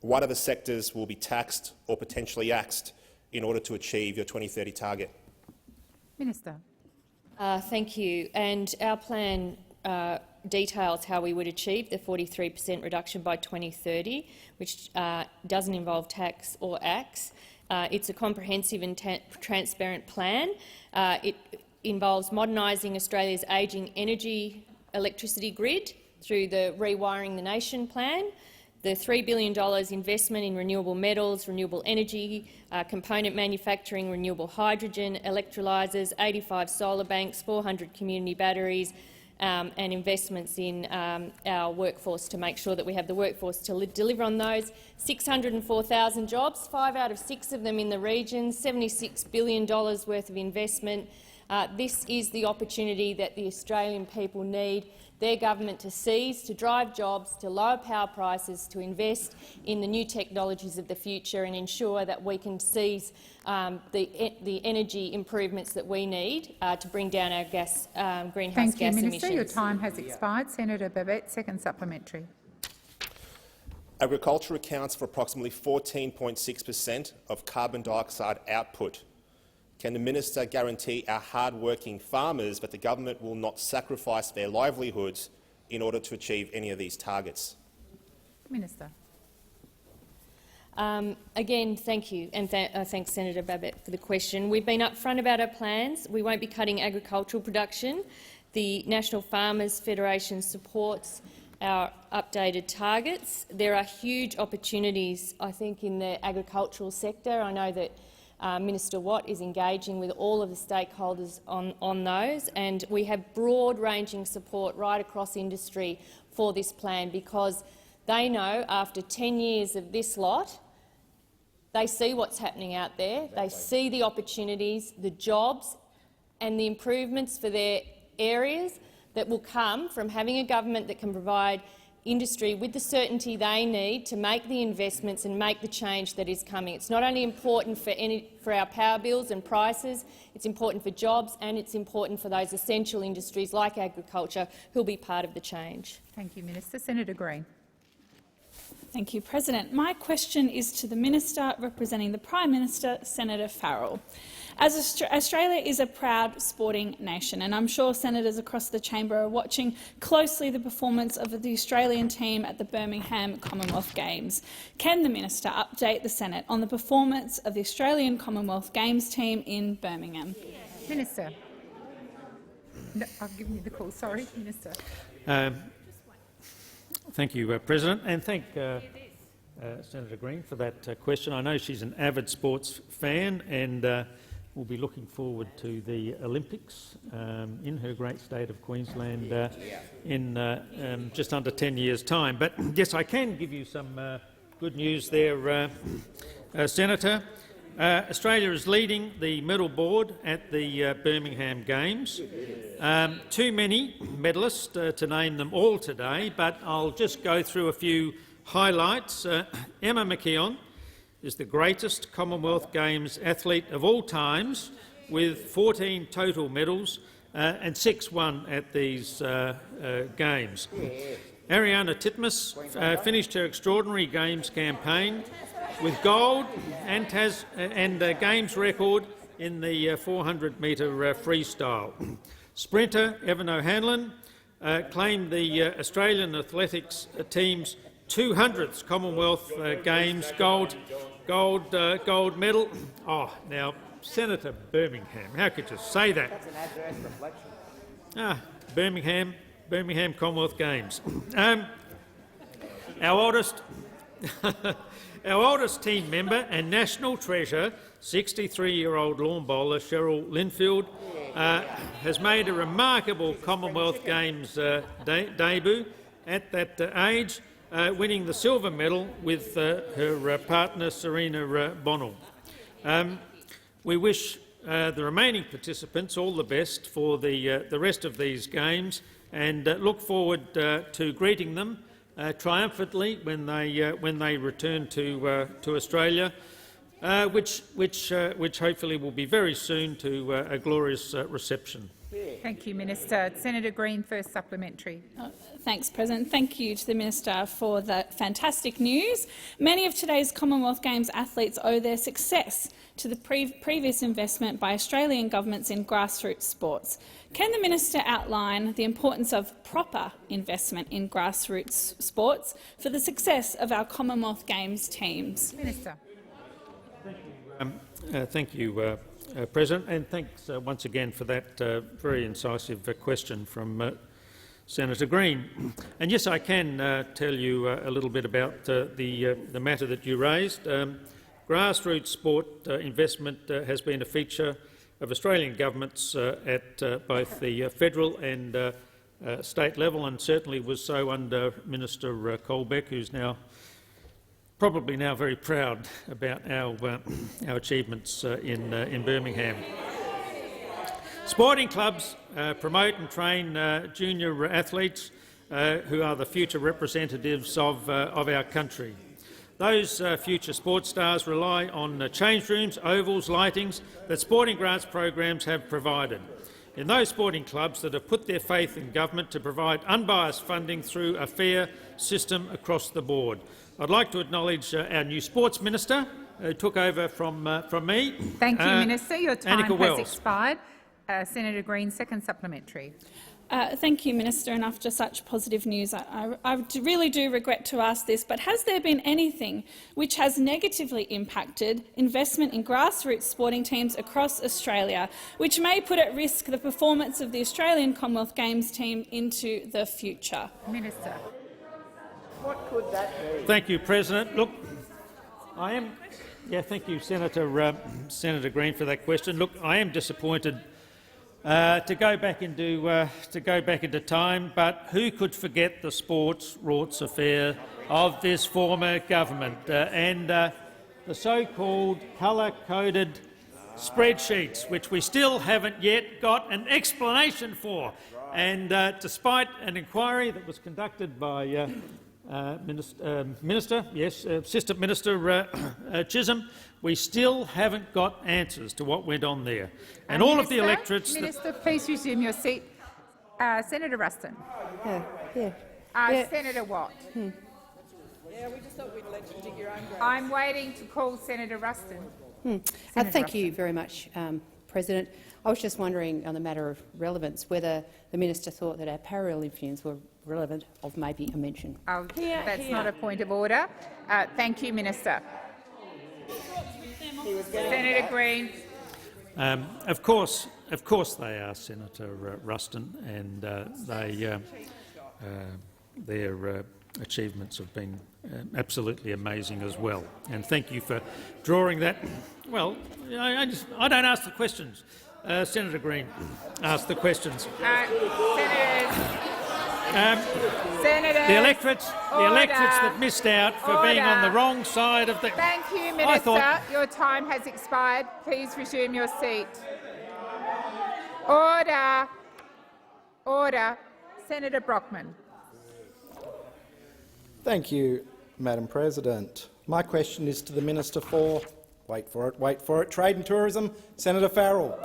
What other sectors will be taxed or potentially axed in order to achieve your 2030 target? Minister. Thank you. And our plan details how we would achieve the 43% reduction by 2030, which doesn't involve tax or axe. It's a comprehensive and transparent plan. It involves modernising Australia's ageing electricity grid through the Rewiring the Nation plan, the $3 billion investment in renewable metals, renewable energy, component manufacturing, renewable hydrogen, electrolysers, 85 solar banks, 400 community batteries, and investments in our workforce to make sure that we have the workforce to deliver on those. 604,000 jobs, 5 out of 6 of them in the region, $76 billion worth of investment. This is the opportunity that the Australian people need their government to seize, to drive jobs, to lower power prices, to invest in the new technologies of the future and ensure that we can seize the energy improvements that we need to bring down our greenhouse gas emissions. Thank you, Minister. Your time has expired. Senator Babet, second supplementary. Agriculture accounts for approximately 14.6% of carbon dioxide output. Can the minister guarantee our hard-working farmers that the government will not sacrifice their livelihoods in order to achieve any of these targets? Minister. Again, thank you, and thanks, Senator Babet, for the question. We've been upfront about our plans. We won't be cutting agricultural production. The National Farmers Federation supports our updated targets. There are huge opportunities, I think, in the agricultural sector. I know that Minister Watt is engaging with all of the stakeholders on those, and we have broad-ranging support right across industry for this plan because they know after 10 years of this lot, they see what's happening out there, they see the opportunities, the jobs and the improvements for their areas that will come from having a government that can provide industry with the certainty they need to make the investments and make the change that is coming. It's not only important for our power bills and prices, it's important for jobs and it's important for those essential industries like agriculture who will be part of the change. Thank you, Minister. Senator Green. Thank you, President. My question is to the Minister representing the Prime Minister, Senator Farrell. As Australia is a proud sporting nation, and I'm sure senators across the chamber are watching closely the performance of the Australian team at the Birmingham Commonwealth Games, can the Minister update the Senate on the performance of the Australian Commonwealth Games team in Birmingham? Minister. No, I've given you the call. Sorry, Minister. Thank you, President, and thank Senator Green for that question. I know she's an avid sports fan and will be looking forward to the Olympics in her great state of Queensland in just under 10 years' time. But yes, I can give you some good news there, Senator. Australia is leading the medal board at the Birmingham Games. Too many medalists to name them all today, but I'll just go through a few highlights. Emma McKeon is the greatest Commonwealth Games athlete of all times, with 14 total medals and 6-1 at these games. Ariana Titmus finished her extraordinary games campaign with gold and has a games record in the 400-metre freestyle. Sprinter Evan O'Hanlon claimed the Australian athletics team's 200th Commonwealth Games gold medal. Oh, now, Senator Birmingham, how could you say that? That's an adverse reflection. Birmingham Commonwealth Games. Our oldest team member and national treasure, 63-year-old lawn bowler Cheryl Linfield, has made a remarkable Commonwealth Games debut at that age, winning the silver medal with her partner Serena Bonnell. We wish the remaining participants all the best for the rest of these games, and look forward to greeting them triumphantly when they return to Australia, which hopefully will be very soon to a glorious reception. Thank you, Minister. Senator Green, first supplementary. Thanks, President. Thank you to the Minister for the fantastic news. Many of today's Commonwealth Games athletes owe their success to the previous investment by Australian governments in grassroots sports. Can the Minister outline the importance of proper investment in grassroots sports for the success of our Commonwealth Games teams? Minister. Thank you, President, and thanks once again for that very incisive question from Senator Green. And yes, I can tell you a little bit about the matter that you raised. Grassroots sport investment has been a feature of Australian governments at both the federal and state level, and certainly was so under Minister Colbeck, who's probably now very proud about our achievements in Birmingham. Sporting clubs promote and train junior athletes who are the future representatives of our country. Those future sports stars rely on change rooms, ovals, lightings that sporting grants programs have provided. In those sporting clubs that have put their faith in government to provide unbiased funding through a fair system across the board. I'd like to acknowledge our new Sports Minister, who took over from me. Thank you, Minister. Your time Annika has Wells. expired. Senator Green, second supplementary. Thank you, Minister. And after such positive news, I really do regret to ask this, but has there been anything which has negatively impacted investment in grassroots sporting teams across Australia, which may put at risk the performance of the Australian Commonwealth Games team into the future? Minister. What could that be? Thank you, President. Look, thank you, Senator Green, for that question. Look, I am disappointed to go back into time, but who could forget the sports rorts affair of this former government and the so-called colour-coded spreadsheets, which we still haven't yet got an explanation for. And despite an inquiry that was conducted by Assistant Minister Chisholm, we still haven't got answers to what went on there. And all of the electorates— Minister, please resume your seat. Senator Ruston. Senator Watt. Yeah, we just thought we'd let you dig your own grave. I'm waiting to call Senator Ruston. Thank you very much, President. I was just wondering on the matter of relevance whether the Minister thought that our Paralympians were relevant of maybe a mention. That's not a point of order. Thank you, Minister. Senator Green. Of course they are, Senator Ruston, and their achievements have been absolutely amazing as well. And thank you for drawing that. Well, I don't ask the questions. Senator Green asked the questions. Senators, the electorates that missed out for being on the wrong side of the— Thank you, Minister. Your time has expired. Please resume your seat. Order. Order. Senator Brockman. Thank you, Madam President. My question is to the Minister for— wait for it, Trade and Tourism, Senator Farrell.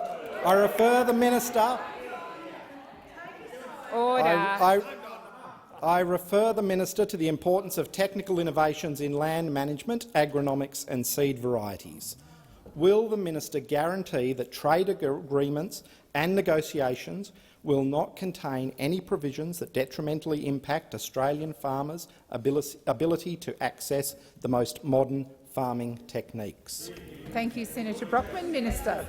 I refer the Minister I refer the minister to the importance of technical innovations in land management, agronomics and seed varieties. Will the minister guarantee that trade agreements and negotiations will not contain any provisions that detrimentally impact Australian farmers' ability to access the most modern farming techniques? Thank you, Senator Brockman. Minister.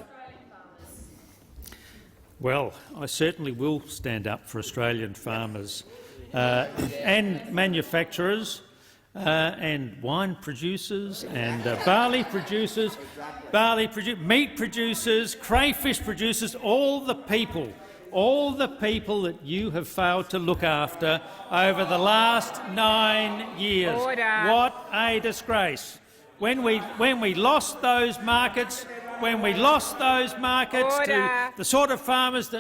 Well, I certainly will stand up for Australian farmers and manufacturers and wine producers and barley producers, meat producers, crayfish producers, all the people that you have failed to look after over the last 9 years. Order. What a disgrace! When we lost those markets, to the sort of farmers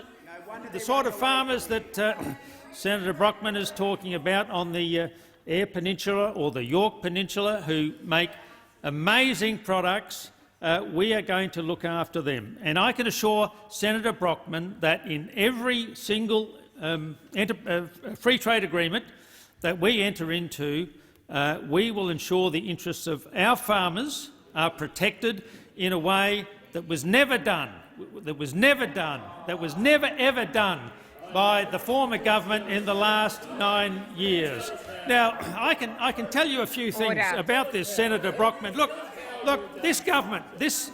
that Senator Brockman is talking about on the Eyre Peninsula or the Yorke Peninsula, who make amazing products, we are going to look after them. And I can assure Senator Brockman that in every single free trade agreement that we enter into, we will ensure the interests of our farmers are protected in a way that was never done, that was never ever done by the former government in the last 9 years. Now, I can tell you a few things about this, Senator Brockman. Look, this government, this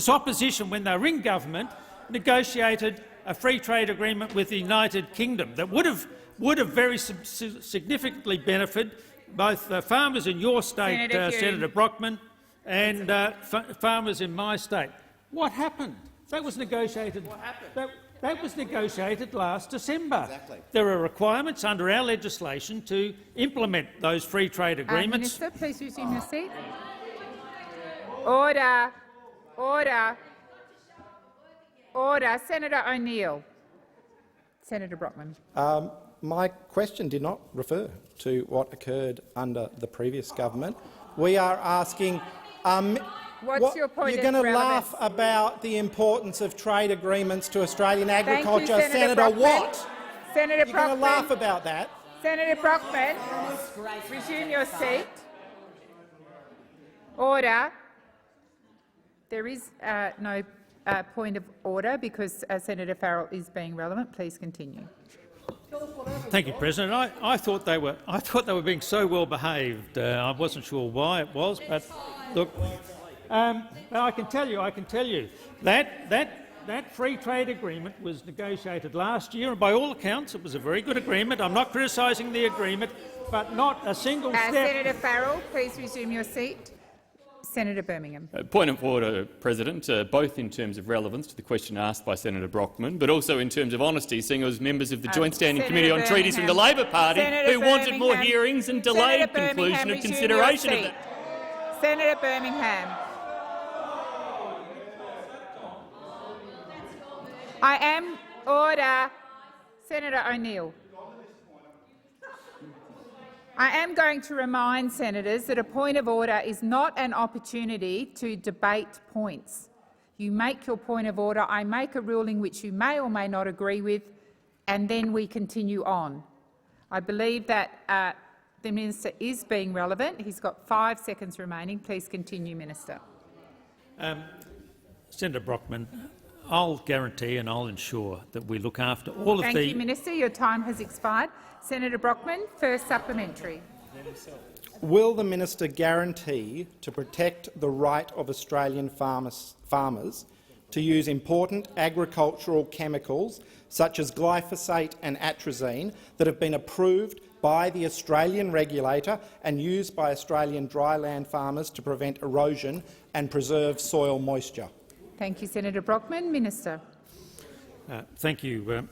opposition, when they were in government, negotiated a free trade agreement with the United Kingdom that would have very significantly benefited both farmers in your state, Senator Brockman, and farmers in my state. What happened? That was negotiated. That was negotiated last December. Exactly. There are requirements under our legislation to implement those free trade agreements. Minister, please resume your seat. Order. Order. Order. Senator O'Neill. Senator Brockman. My question did not refer to what occurred under the previous government. We are asking... What's your point? You're going to laugh about the importance of trade agreements to Australian agriculture, Thank you, Senator Senator Watt. Senator You're going to laugh about that. Senator Brockman, resume your seat. Order. There is no point of order because Senator Farrell is being relevant. Please continue. Thank you, President. I thought they were being so well behaved. I wasn't sure why it was, but look. I can tell you that free trade agreement was negotiated last year, and by all accounts, it was a very good agreement. I'm not criticising the agreement, but not a single step. Senator Farrell, please resume your seat. Senator Birmingham. Point of order, President, both in terms of relevance to the question asked by Senator Brockman, but also in terms of honesty, seeing as members of the Joint Standing Committee on Treaties from the Labor Party who wanted more hearings and delayed conclusion of consideration of it. Senator Birmingham. I am order. Senator O'Neill. I am going to remind senators that a point of order is not an opportunity to debate points. You make your point of order, I make a ruling which you may or may not agree with, and then we continue on. I believe that the minister is being relevant. He's got 5 seconds remaining. Please continue, Minister. Senator Brockman, I'll guarantee and I'll ensure that we look after all of the— Thank you, Minister. Your time has expired. Senator Brockman, first supplementary. Will the minister guarantee to protect the right of Australian farmers to use important agricultural chemicals such as glyphosate and atrazine that have been approved by the Australian regulator and used by Australian dryland farmers to prevent erosion and preserve soil moisture? Thank you, Senator Brockman. Minister. Thank you,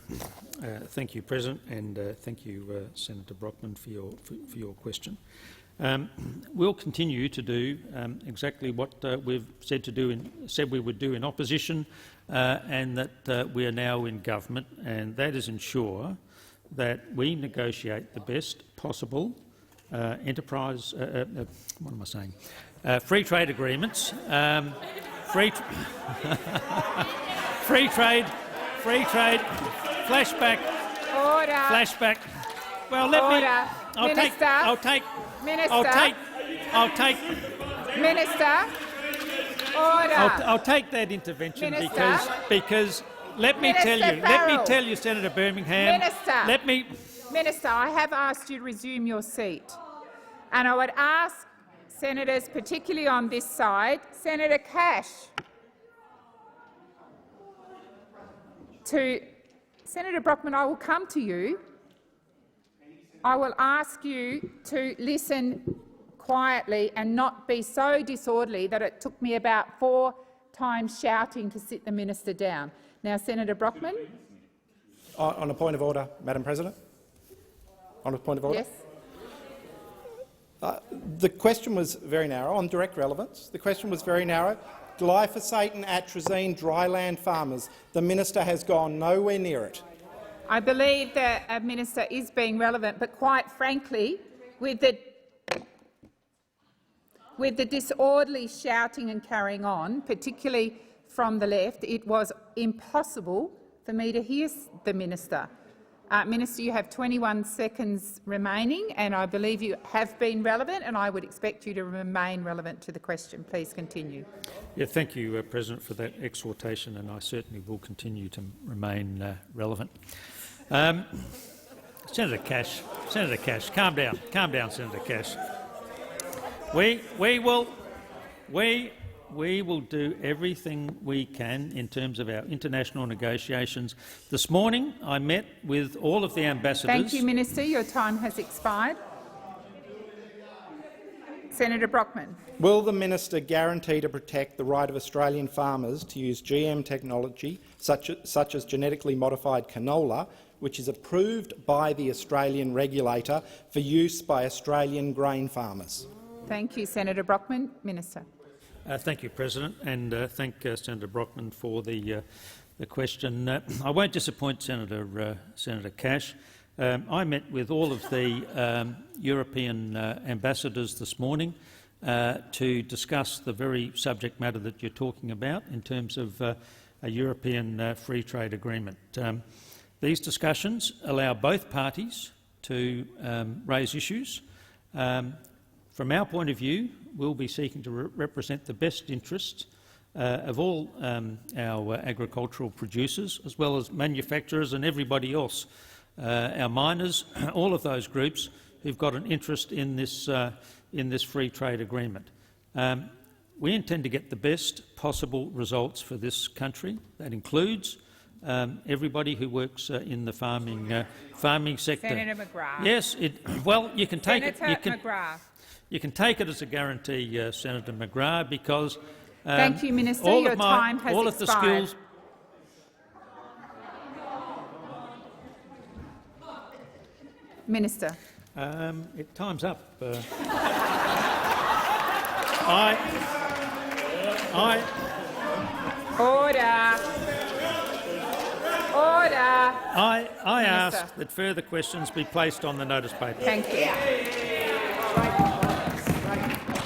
President, and thank you, Senator Brockman, for your question. We'll continue to do exactly what we've said we would do in opposition, and that we are now in government, and that is ensure that we negotiate the best possible free trade agreements. Free trade, flashback Order. Flashback. Well, let me. Order. Minister. I'll take. Minister. Order. I'll take that intervention Minister. because let me Minister tell you, Senator Birmingham. Minister. Minister, I have asked you to resume your seat, and I would ask senators, particularly on this side, Senator Cash, Senator Brockman, I will come to you. I will ask you to listen quietly and not be so disorderly that it took me about 4 times shouting to sit the minister down. Now, Senator Brockman. On a point of order, Madam President. On a point of order. Yes. The question was very narrow. On direct relevance, the question was very narrow. Glyphosate and atrazine dryland farmers. The minister has gone nowhere near it. I believe that a minister is being relevant, but quite frankly, with the disorderly shouting and carrying on, particularly from the left, it was impossible for me to hear the minister. Minister, you have 21 seconds remaining, and I believe you have been relevant, and I would expect you to remain relevant to the question. Please continue. Yeah, thank you, President, for that exhortation, and I certainly will continue to remain relevant. Senator Cash, calm down, Senator Cash. We will do everything we can in terms of our international negotiations. This morning, I met with all of the ambassadors. Thank you, Minister. Your time has expired. Senator Brockman. Will the minister guarantee to protect the right of Australian farmers to use GM technology, such as genetically modified canola, which is approved by the Australian regulator for use by Australian grain farmers? Thank you, Senator Brockman. Minister. Thank you, President, and thank Senator Brockman for the question. I won't disappoint Senator Cash. I met with all of the European ambassadors this morning to discuss the very subject matter that you're talking about in terms of a European free trade agreement. These discussions allow both parties to raise issues. From our point of view, we'll be seeking to represent the best interests of all our agricultural producers, as well as manufacturers and everybody else, our miners, all of those groups who've got an interest in this free trade agreement. We intend to get the best possible results for this country. That includes everybody who works in the farming sector. Senator McGrath. Yes. Well, you can take Senator McGrath. You can take it as a guarantee, Senator McGrath, because thank you, Minister. Your time has all expired. Of the skills. Minister. Time's up. Order. Order. I ask that further questions be placed on the notice paper. Thank you.